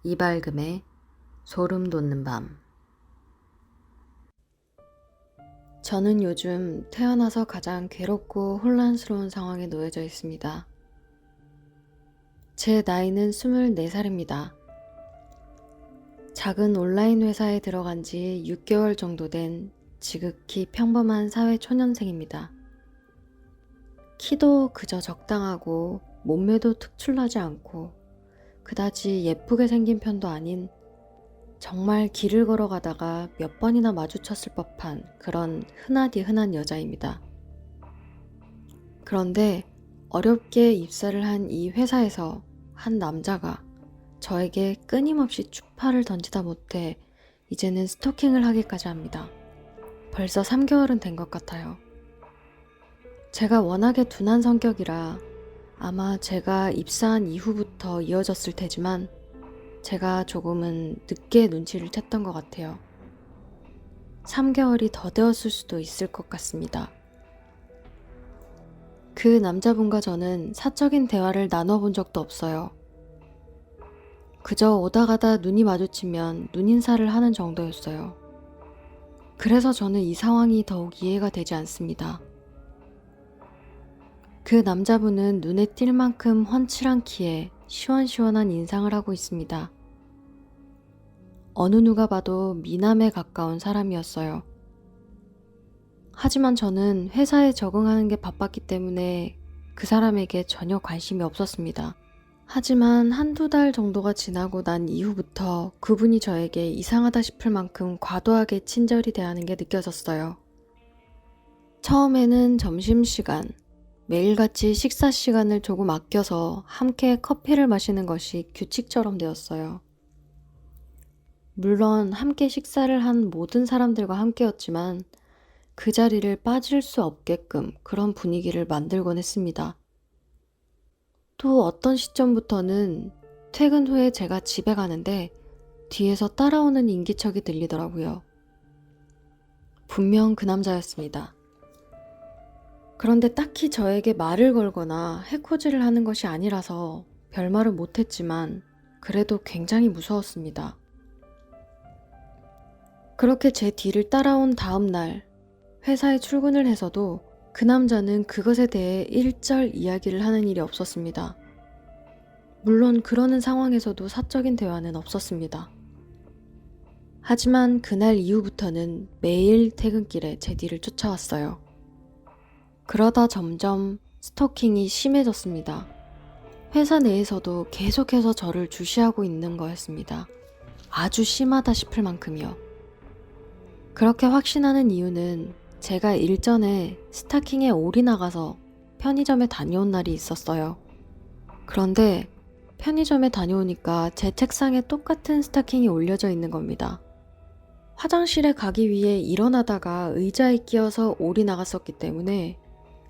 이발금의 소름 돋는 밤. 저는 요즘 태어나서 가장 괴롭고 혼란스러운 상황에 놓여져 있습니다. 제 나이는 24살입니다. 작은 온라인 회사에 들어간 지 6개월 정도 된 지극히 평범한 사회 초년생입니다. 키도 그저 적당하고 몸매도 특출나지 않고 그다지 예쁘게 생긴 편도 아닌 정말 길을 걸어가다가 몇 번이나 마주쳤을 법한 그런 흔하디 흔한 여자입니다. 그런데 어렵게 입사를 한 이 회사에서 한 남자가 저에게 끊임없이 추파를 던지다 못해 이제는 스토킹을 하기까지 합니다. 벌써 3개월은 된 것 같아요. 제가 워낙에 둔한 성격이라 아마 제가 입사한 이후부터 이어졌을 테지만 제가 조금은 늦게 눈치를 챘던 것 같아요. 3개월이 더 되었을 수도 있을 것 같습니다. 그 남자분과 저는 사적인 대화를 나눠본 적도 없어요. 그저 오다 가다 눈이 마주치면 눈인사를 하는 정도였어요. 그래서 저는 이 상황이 더욱 이해가 되지 않습니다. 그 남자분은 눈에 띌 만큼 훤칠한 키에 시원시원한 인상을 하고 있습니다. 어느 누가 봐도 미남에 가까운 사람이었어요. 하지만 저는 회사에 적응하는 게 바빴기 때문에 그 사람에게 전혀 관심이 없었습니다. 하지만 한두 달 정도가 지나고 난 이후부터 그분이 저에게 이상하다 싶을 만큼 과도하게 친절히 대하는 게 느껴졌어요. 처음에는 점심시간, 매일같이 식사 시간을 조금 아껴서 함께 커피를 마시는 것이 규칙처럼 되었어요. 물론 함께 식사를 한 모든 사람들과 함께였지만 그 자리를 빠질 수 없게끔 그런 분위기를 만들곤 했습니다. 또 어떤 시점부터는 퇴근 후에 제가 집에 가는데 뒤에서 따라오는 인기척이 들리더라고요. 분명 그 남자였습니다. 그런데 딱히 저에게 말을 걸거나 해코지를 하는 것이 아니라서 별말을 못했지만 그래도 굉장히 무서웠습니다. 그렇게 제 뒤를 따라온 다음 날 회사에 출근을 해서도 그 남자는 그것에 대해 일절 이야기를 하는 일이 없었습니다. 물론 그러는 상황에서도 사적인 대화는 없었습니다. 하지만 그날 이후부터는 매일 퇴근길에 제 뒤를 쫓아왔어요. 그러다 점점 스토킹이 심해졌습니다. 회사 내에서도 계속해서 저를 주시하고 있는 거였습니다. 아주 심하다 싶을 만큼이요. 그렇게 확신하는 이유는 제가 일전에 스타킹에 올이 나가서 편의점에 다녀온 날이 있었어요. 그런데 편의점에 다녀오니까 제 책상에 똑같은 스타킹이 올려져 있는 겁니다. 화장실에 가기 위해 일어나다가 의자에 끼어서 올이 나갔었기 때문에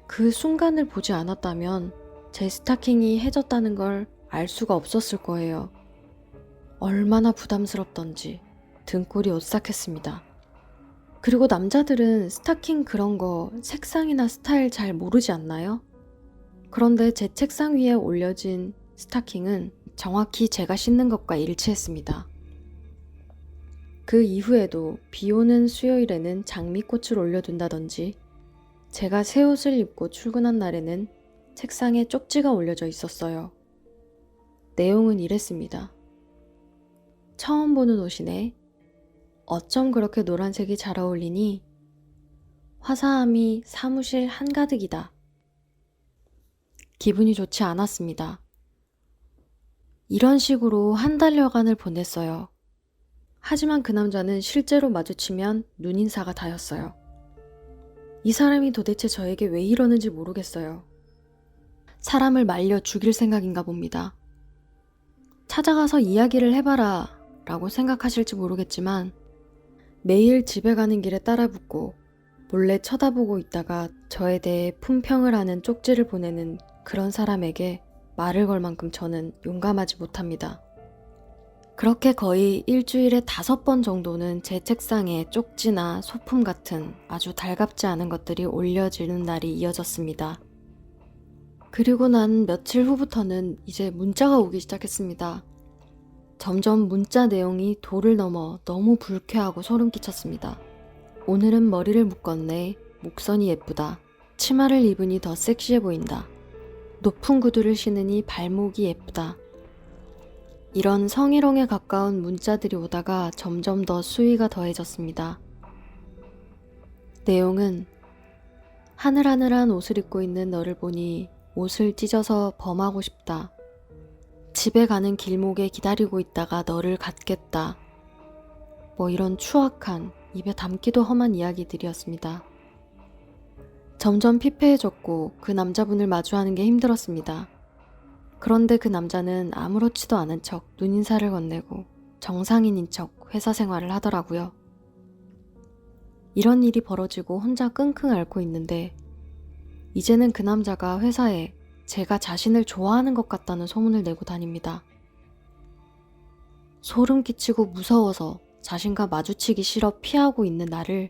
그 순간을 보지 않았다면 제 스타킹이 해졌다는 걸 알 수가 없었을 거예요. 얼마나 부담스럽던지 등골이 오싹했습니다. 그리고 남자들은 스타킹 그런 거 색상이나 스타일 잘 모르지 않나요? 그런데 제 책상 위에 올려진 스타킹은 정확히 제가 신는 것과 일치했습니다. 그 이후에도 비 오는 수요일에는 장미꽃을 올려둔다든지 제가 새 옷을 입고 출근한 날에는 책상에 쪽지가 올려져 있었어요. 내용은 이랬습니다. 처음 보는 옷이네. 어쩜 그렇게 노란색이 잘 어울리니? 화사함이 사무실 한가득이다. 기분이 좋지 않았습니다. 이런 식으로 한 달여간을 보냈어요. 하지만 그 남자는 실제로 마주치면 눈인사가 다였어요. 이 사람이 도대체 저에게 왜 이러는지 모르겠어요. 사람을 말려 죽일 생각인가 봅니다. 찾아가서 이야기를 해봐라 라고 생각하실지 모르겠지만 매일 집에 가는 길에 따라붙고 몰래 쳐다보고 있다가 저에 대해 품평을 하는 쪽지를 보내는 그런 사람에게 말을 걸 만큼 저는 용감하지 못합니다. 그렇게 거의 일주일에 5번 정도는 제 책상에 쪽지나 소품 같은 아주 달갑지 않은 것들이 올려지는 날이 이어졌습니다. 그리고 난 며칠 후부터는 이제 문자가 오기 시작했습니다. 점점 문자 내용이 도를 넘어 너무 불쾌하고 소름 끼쳤습니다. 오늘은 머리를 묶었네. 목선이 예쁘다. 치마를 입으니 더 섹시해 보인다. 높은 구두를 신으니 발목이 예쁘다. 이런 성희롱에 가까운 문자들이 오다가 점점 더 수위가 더해졌습니다. 내용은 하늘하늘한 옷을 입고 있는 너를 보니 옷을 찢어서 범하고 싶다. 집에 가는 길목에 기다리고 있다가 너를 갖겠다. 뭐 이런 추악한, 입에 담기도 험한 이야기들이었습니다. 점점 피폐해졌고 그 남자분을 마주하는 게 힘들었습니다. 그런데 그 남자는 아무렇지도 않은 척 눈인사를 건네고 정상인인 척 회사 생활을 하더라고요. 이런 일이 벌어지고 혼자 끙끙 앓고 있는데 이제는 그 남자가 회사에 제가 자신을 좋아하는 것 같다는 소문을 내고 다닙니다. 소름 끼치고 무서워서 자신과 마주치기 싫어 피하고 있는 나를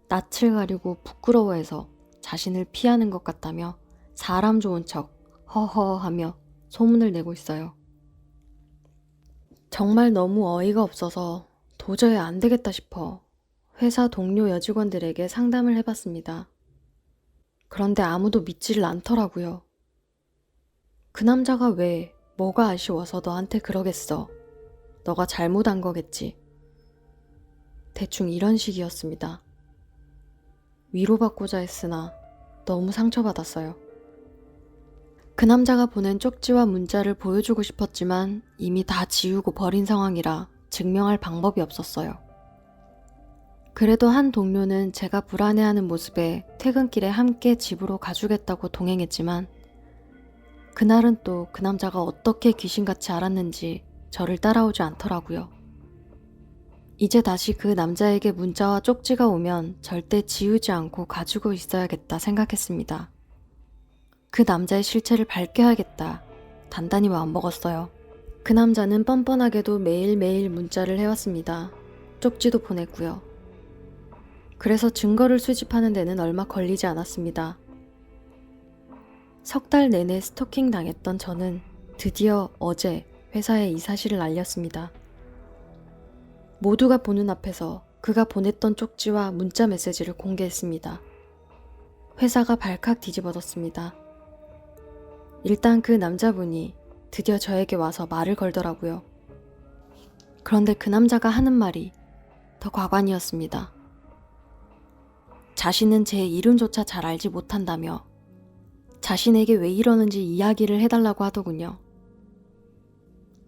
낯을 가리고 부끄러워해서 자신을 피하는 것 같다며 사람 좋은 척 허허하며 소문을 내고 있어요. 정말 너무 어이가 없어서 도저히 안 되겠다 싶어 회사 동료 여직원들에게 상담을 해봤습니다. 그런데 아무도 믿지를 않더라고요. 그 남자가 왜 뭐가 아쉬워서 너한테 그러겠어. 너가 잘못한 거겠지. 대충 이런 식이었습니다. 위로받고자 했으나 너무 상처받았어요. 그 남자가 보낸 쪽지와 문자를 보여주고 싶었지만 이미 다 지우고 버린 상황이라 증명할 방법이 없었어요. 그래도 한 동료는 제가 불안해하는 모습에 퇴근길에 함께 집으로 가주겠다고 동행했지만 그날은 또 그 남자가 어떻게 귀신같이 알았는지 저를 따라오지 않더라고요. 이제 다시 그 남자에게 문자와 쪽지가 오면 절대 지우지 않고 가지고 있어야겠다 생각했습니다. 그 남자의 실체를 밝혀야겠다 단단히 마음먹었어요. 그 남자는 뻔뻔하게도 매일매일 문자를 해왔습니다. 쪽지도 보냈고요. 그래서 증거를 수집하는 데는 얼마 걸리지 않았습니다. 석 달 내내 스토킹 당했던 저는 드디어 어제 회사에 이 사실을 알렸습니다. 모두가 보는 앞에서 그가 보냈던 쪽지와 문자 메시지를 공개했습니다. 회사가 발칵 뒤집어졌습니다. 일단 그 남자분이 드디어 저에게 와서 말을 걸더라고요. 그런데 그 남자가 하는 말이 더 과관이었습니다. 자신은 제 이름조차 잘 알지 못한다며 자신에게 왜 이러는지 이야기를 해달라고 하더군요.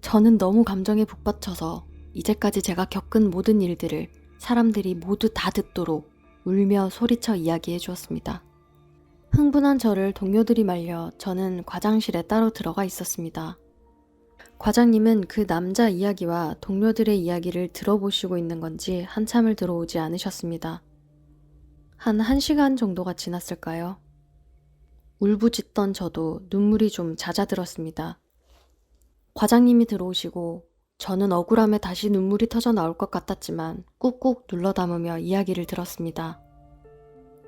저는 너무 감정에 북받쳐서 이제까지 제가 겪은 모든 일들을 사람들이 모두 다 듣도록 울며 소리쳐 이야기해 주었습니다. 흥분한 저를 동료들이 말려 저는 과장실에 따로 들어가 있었습니다. 과장님은 그 남자 이야기와 동료들의 이야기를 들어보시고 있는 건지 한참을 들어오지 않으셨습니다. 한 1시간 정도가 지났을까요? 울부짖던 저도 눈물이 좀 잦아들었습니다. 과장님이 들어오시고 저는 억울함에 다시 눈물이 터져 나올 것 같았지만 꾹꾹 눌러 담으며 이야기를 들었습니다.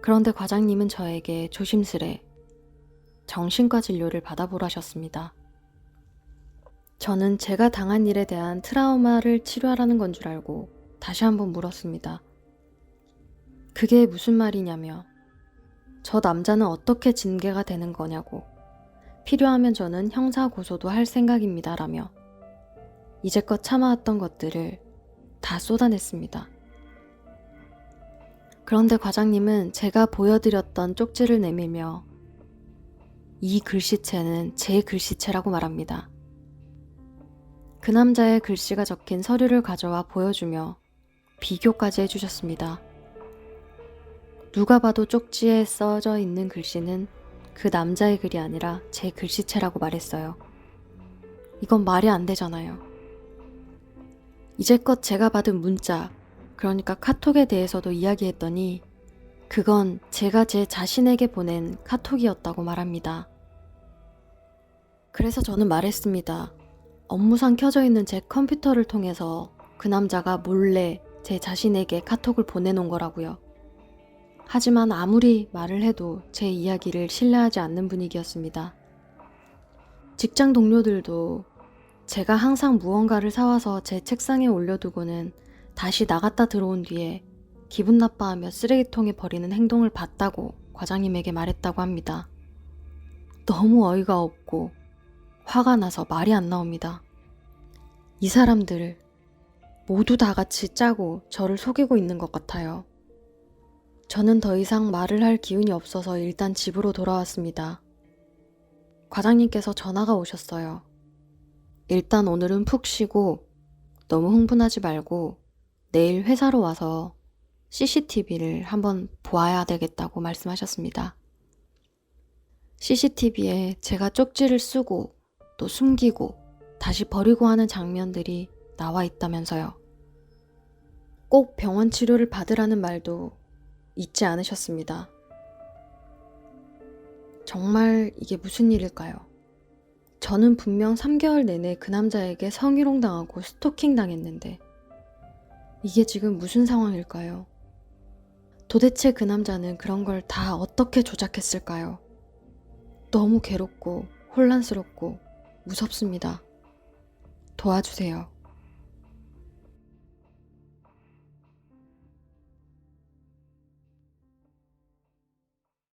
그런데 과장님은 저에게 조심스레 정신과 진료를 받아보라셨습니다. 저는 제가 당한 일에 대한 트라우마를 치료하라는 건 줄 알고 다시 한번 물었습니다. 그게 무슨 말이냐며 저 남자는 어떻게 징계가 되는 거냐고 필요하면 저는 형사 고소도 할 생각입니다 라며 이제껏 참아왔던 것들을 다 쏟아냈습니다. 그런데 과장님은 제가 보여드렸던 쪽지를 내밀며 이 글씨체는 제 글씨체라고 말합니다. 그 남자의 글씨가 적힌 서류를 가져와 보여주며 비교까지 해주셨습니다. 누가 봐도 쪽지에 써져 있는 글씨는 그 남자의 글이 아니라 제 글씨체라고 말했어요. 이건 말이 안 되잖아요. 이제껏 제가 받은 문자, 그러니까 카톡에 대해서도 이야기했더니 그건 제가 제 자신에게 보낸 카톡이었다고 말합니다. 그래서 저는 말했습니다. 업무상 켜져 있는 제 컴퓨터를 통해서 그 남자가 몰래 제 자신에게 카톡을 보내놓은 거라고요. 하지만 아무리 말을 해도 제 이야기를 신뢰하지 않는 분위기였습니다. 직장 동료들도 제가 항상 무언가를 사와서 제 책상에 올려두고는 다시 나갔다 들어온 뒤에 기분 나빠하며 쓰레기통에 버리는 행동을 봤다고 과장님에게 말했다고 합니다. 너무 어이가 없고 화가 나서 말이 안 나옵니다. 이 사람들 모두 다 같이 짜고 저를 속이고 있는 것 같아요. 저는 더 이상 말을 할 기운이 없어서 일단 집으로 돌아왔습니다. 과장님께서 전화가 오셨어요. 일단 오늘은 푹 쉬고 너무 흥분하지 말고 내일 회사로 와서 CCTV를 한번 보아야 되겠다고 말씀하셨습니다. CCTV에 제가 쪽지를 쓰고 또 숨기고 다시 버리고 하는 장면들이 나와 있다면서요. 꼭 병원 치료를 받으라는 말도 잊지 않으셨습니다. 정말 이게 무슨 일일까요? 저는 분명 3개월 내내 그 남자에게 성희롱 당하고 스토킹 당했는데 이게 지금 무슨 상황일까요? 도대체 그 남자는 그런 걸 다 어떻게 조작했을까요? 너무 괴롭고 혼란스럽고 무섭습니다. 도와주세요.